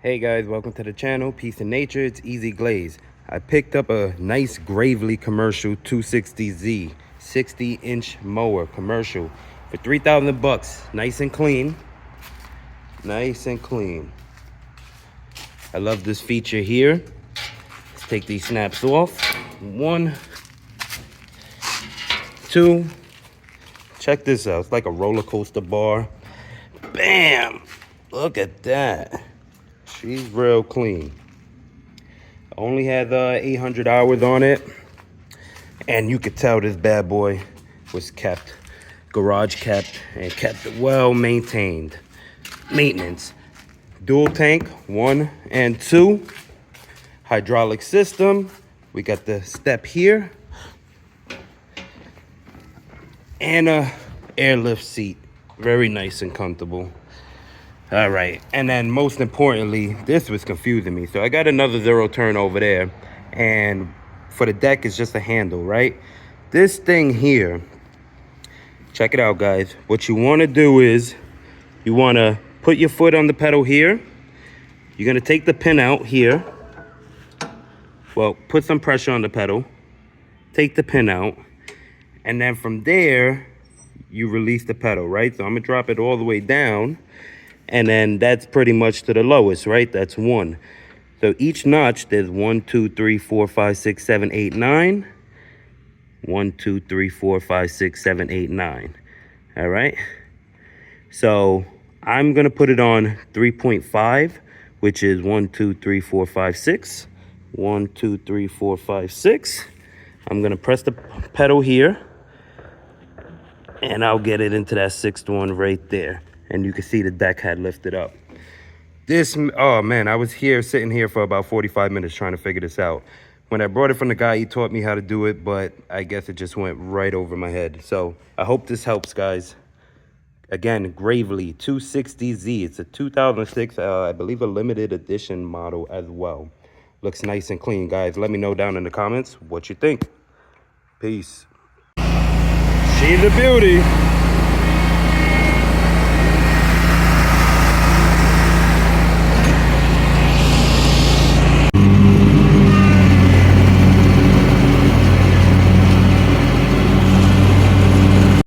Hey guys, welcome to the channel. Peace and nature, it's Easy Glaze. I picked up a nice Gravely commercial 260Z 60-inch mower commercial for 3,000 bucks. Nice and clean. Nice and clean. I love this feature here. Let's take these snaps off. 1, 2. Check this out. It's like a roller coaster bar. Bam! Look at that. She's real clean. Only had 800 hours on it. And you could tell this bad boy was kept, garage kept, and kept well maintained. Maintenance. Dual tank, 1 and 2. Hydraulic system. We got the step here. And a airlift seat. Very nice and comfortable. All right, and then most importantly, this was confusing me. So I got another 0 turn over there, and for the deck, it's just a handle, right? This thing here, check it out, guys. What you want to do is you want to put your foot on the pedal here. You're going to take the pin out here. Well, put some pressure on the pedal. Take the pin out. And then from there, you release the pedal, right? So I'm going to drop it all the way down. And then that's pretty much to the lowest, right? That's 1. So each notch, there's 1, 2, 3, 4, 5, 6, 7, 8, 9. 1, 2, 3, 4, 5, 6, 7, 8, 9. All right. So I'm going to put it on 3.5, which is 1, 2, 3, 4, 5, 6. 1, 2, 3, 4, 5, 6. I'm going to press the pedal here. And I'll get it into that 6th one right there. And you can see the deck had lifted up. This, oh man, I was sitting here for about 45 minutes trying to figure this out. When I brought it from the guy, he taught me how to do it, but I guess it just went right over my head. So I hope this helps, guys. Again, Gravely 260Z. It's a 2006, I believe a limited edition model as well. Looks nice and clean, guys. Let me know down in the comments what you think. Peace. She's a beauty.